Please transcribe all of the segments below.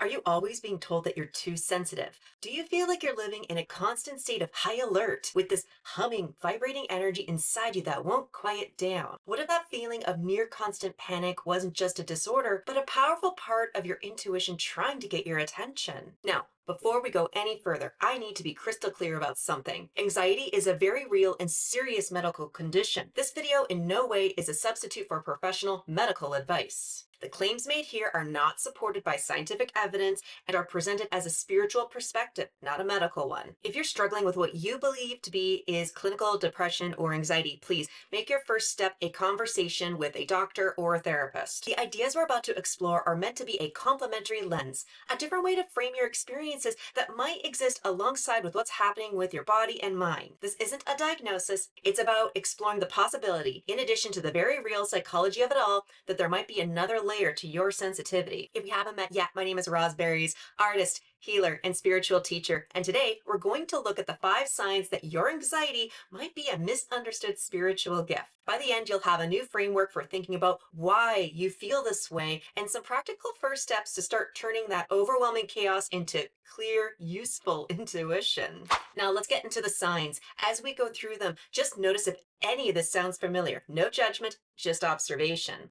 Are you always being told that you're too sensitive? Do you feel like you're living in a constant state of high alert with this humming, vibrating energy inside you that won't quiet down? What if that feeling of near constant panic wasn't just a disorder, but a powerful part of your intuition trying to get your attention? Now, before we go any further, I need to be crystal clear about something. Anxiety is a very real and serious medical condition. This video in no way is a substitute for professional medical advice. The claims made here are not supported by scientific evidence and are presented as a spiritual perspective, not a medical one. If you're struggling with what you believe to be is clinical depression or anxiety, please make your first step a conversation with a doctor or a therapist. The ideas we're about to explore are meant to be a complementary lens, a different way to frame your experiences that might exist alongside with what's happening with your body and mind. This isn't a diagnosis, it's about exploring the possibility, in addition to the very real psychology of it all, that there might be another layer to your sensitivity. If we haven't met yet, my name is Rosberries, artist, healer, and spiritual teacher, and today we're going to look at the 5 signs that your anxiety might be a misunderstood spiritual gift. By the end, you'll have a new framework for thinking about why you feel this way and some practical first steps to start turning that overwhelming chaos into clear, useful intuition. Now let's get into the signs. As we go through them, just notice if any of this sounds familiar. No judgment, just observation.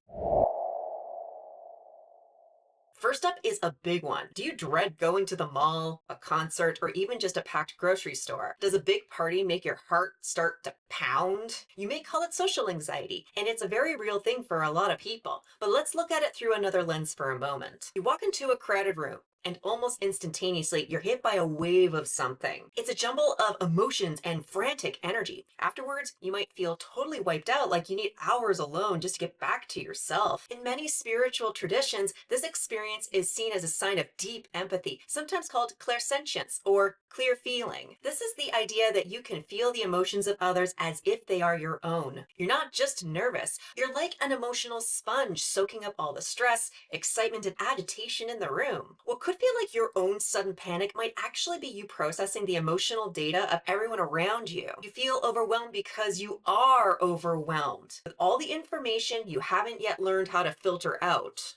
First up is a big one. Do you dread going to the mall, a concert, or even just a packed grocery store? Does a big party make your heart start to pound? You may call it social anxiety, and it's a very real thing for a lot of people. But let's look at it through another lens for a moment. You walk into a crowded room, and almost instantaneously, you're hit by a wave of something. It's a jumble of emotions and frantic energy. Afterwards, you might feel totally wiped out, like you need hours alone just to get back to yourself. In many spiritual traditions, this experience is seen as a sign of deep empathy, sometimes called clairsentience or clear feeling. This is the idea that you can feel the emotions of others as if they are your own. You're not just nervous, you're like an emotional sponge soaking up all the stress, excitement, and agitation in the room. What could feel like your own sudden panic might actually be you processing the emotional data of everyone around you. You feel overwhelmed because you are overwhelmed with all the information you haven't yet learned how to filter out.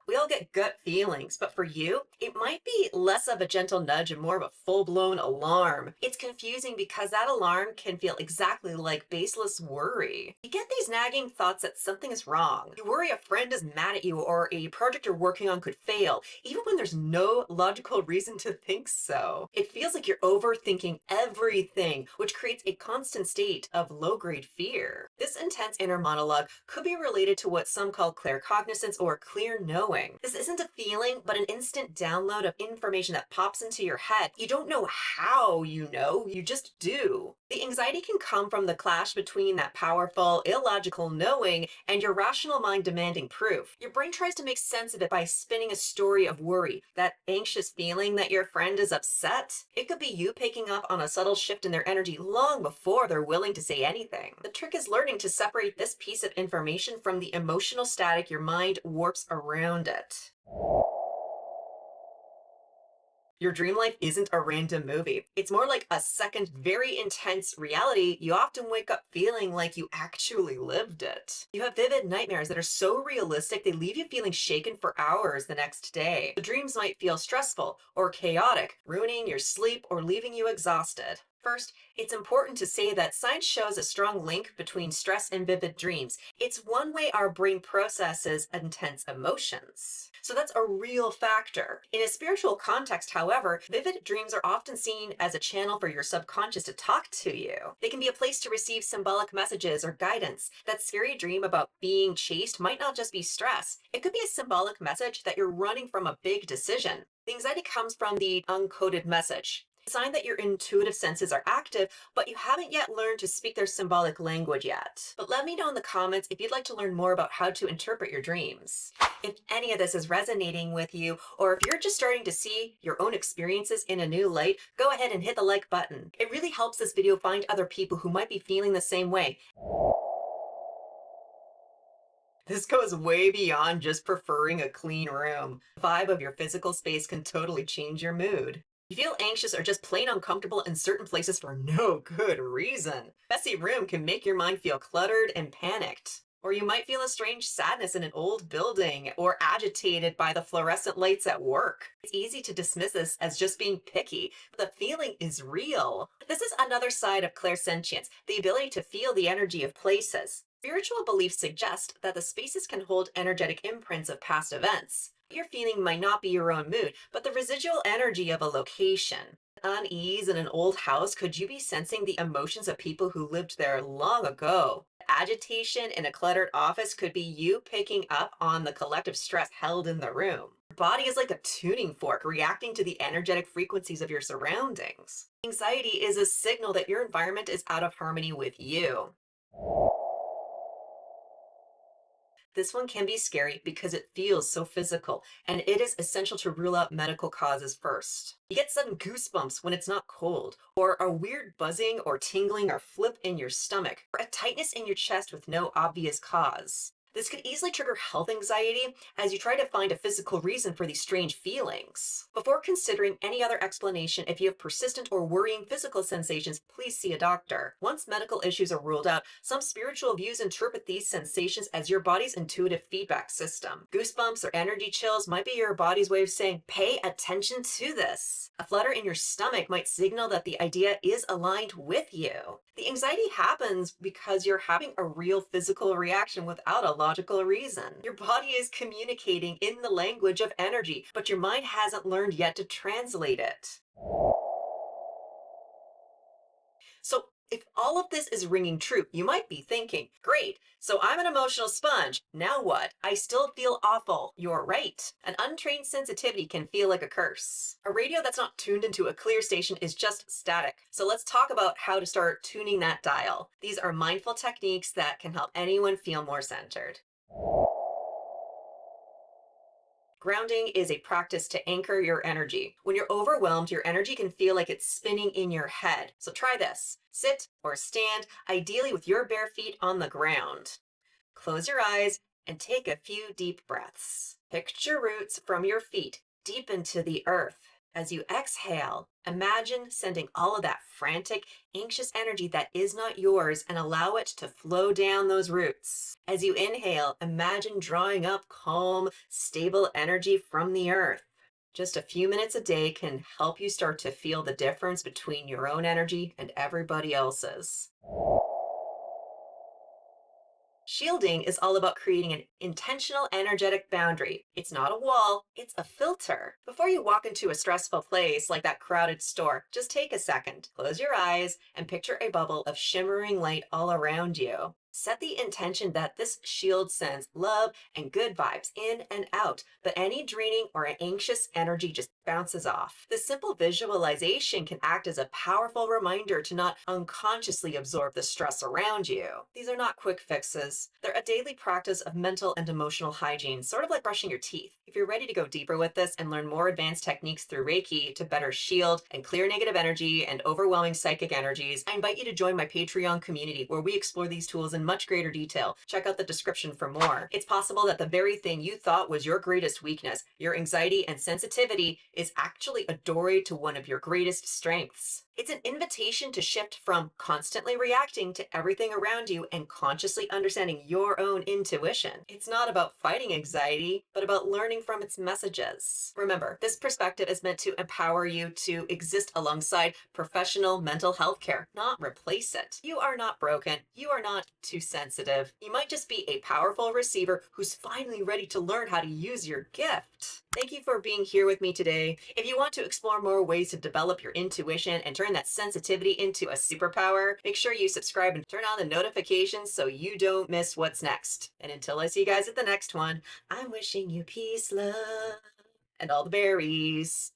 We all get gut feelings, but for you, it might be less of a gentle nudge and more of a full-blown alarm. It's confusing because that alarm can feel exactly like baseless worry. You get these nagging thoughts that something is wrong. You worry a friend is mad at you or a project you're working on could fail, even when there's no logical reason to think so. It feels like you're overthinking everything, which creates a constant state of low-grade fear. This intense inner monologue could be related to what some call claircognizance or clear knowing. This isn't a feeling, but an instant download of information that pops into your head. You don't know how you know, you just do. The anxiety can come from the clash between that powerful, illogical knowing and your rational mind demanding proof. Your brain tries to make sense of it by spinning a story of worry, that anxious feeling that your friend is upset. It could be you picking up on a subtle shift in their energy long before they're willing to say anything. The trick is learning to separate this piece of information from the emotional static your mind warps around it. Your dream life isn't a random movie. It's more like a second, very intense reality. You often wake up feeling like you actually lived it. You have vivid nightmares that are so realistic they leave you feeling shaken for hours the next day. The dreams might feel stressful or chaotic, ruining your sleep or leaving you exhausted. First, it's important to say that science shows a strong link between stress and vivid dreams. It's one way our brain processes intense emotions. So that's a real factor. In a spiritual context, however, vivid dreams are often seen as a channel for your subconscious to talk to you. They can be a place to receive symbolic messages or guidance. That scary dream about being chased might not just be stress. It could be a symbolic message that you're running from a big decision. The anxiety comes from the uncoded message. A sign that your intuitive senses are active, but you haven't yet learned to speak their symbolic language yet. But let me know in the comments if you'd like to learn more about how to interpret your dreams. If any of this is resonating with you, or if you're just starting to see your own experiences in a new light, go ahead and hit the like button. It really helps this video find other people who might be feeling the same way. This goes way beyond just preferring a clean room. The vibe of your physical space can totally change your mood. You feel anxious or just plain uncomfortable in certain places for no good reason. Messy room can make your mind feel cluttered and panicked. Or you might feel a strange sadness in an old building or agitated by the fluorescent lights at work. It's easy to dismiss this as just being picky, but the feeling is real. This is another side of clairsentience, the ability to feel the energy of places. Spiritual beliefs suggest that the spaces can hold energetic imprints of past events. What you're feeling might not be your own mood, but the residual energy of a location. Unease in an old house, could you be sensing the emotions of people who lived there long ago? Agitation in a cluttered office could be you picking up on the collective stress held in the room. Your body is like a tuning fork, reacting to the energetic frequencies of your surroundings. Anxiety is a signal that your environment is out of harmony with you. This one can be scary because it feels so physical, and it is essential to rule out medical causes first. You get sudden goosebumps when it's not cold, or a weird buzzing or tingling or flip in your stomach, or a tightness in your chest with no obvious cause. This could easily trigger health anxiety as you try to find a physical reason for these strange feelings. Before considering any other explanation, if you have persistent or worrying physical sensations, please see a doctor. Once medical issues are ruled out, some spiritual views interpret these sensations as your body's intuitive feedback system. Goosebumps or energy chills might be your body's way of saying, pay attention to this. A flutter in your stomach might signal that the idea is aligned with you. The anxiety happens because you're having a real physical reaction without a logical reason. Your body is communicating in the language of energy, but your mind hasn't learned yet to translate it. So, if all of this is ringing true, you might be thinking, great, so I'm an emotional sponge. Now what? I still feel awful. You're right. An untrained sensitivity can feel like a curse. A radio that's not tuned into a clear station is just static. So let's talk about how to start tuning that dial. These are mindful techniques that can help anyone feel more centered. Grounding is a practice to anchor your energy. When you're overwhelmed, your energy can feel like it's spinning in your head. So try this. Sit or stand, ideally with your bare feet on the ground. Close your eyes and take a few deep breaths. Picture roots from your feet deep into the earth. As you exhale, imagine sending all of that frantic, anxious energy that is not yours and allow it to flow down those roots. As you inhale, imagine drawing up calm, stable energy from the earth. Just a few minutes a day can help you start to feel the difference between your own energy and everybody else's. Shielding is all about creating an intentional energetic boundary. It's not a wall, it's a filter. Before you walk into a stressful place like that crowded store, just take a second, close your eyes, and picture a bubble of shimmering light all around you. Set the intention that this shield sends love and good vibes in and out, but any draining or anxious energy just bounces off. This simple visualization can act as a powerful reminder to not unconsciously absorb the stress around you. These are not quick fixes. They're a daily practice of mental and emotional hygiene, sort of like brushing your teeth. If you're ready to go deeper with this and learn more advanced techniques through Reiki to better shield and clear negative energy and overwhelming psychic energies, I invite you to join my Patreon community where we explore these tools in much greater detail. Check out the description for more. It's possible that the very thing you thought was your greatest weakness, your anxiety and sensitivity, is actually a doorway to one of your greatest strengths. It's an invitation to shift from constantly reacting to everything around you and consciously understanding your own intuition. It's not about fighting anxiety, but about learning from its messages. Remember, this perspective is meant to empower you to exist alongside professional mental health care, not replace it. You are not broken. You are not too sensitive. You might just be a powerful receiver who's finally ready to learn how to use your gift. Thank you for being here with me today. If you want to explore more ways to develop your intuition and turn that sensitivity into a superpower, make sure you subscribe and turn on the notifications so you don't miss what's next. And until I see you guys at the next one, I'm wishing you peace, love, and all the berries.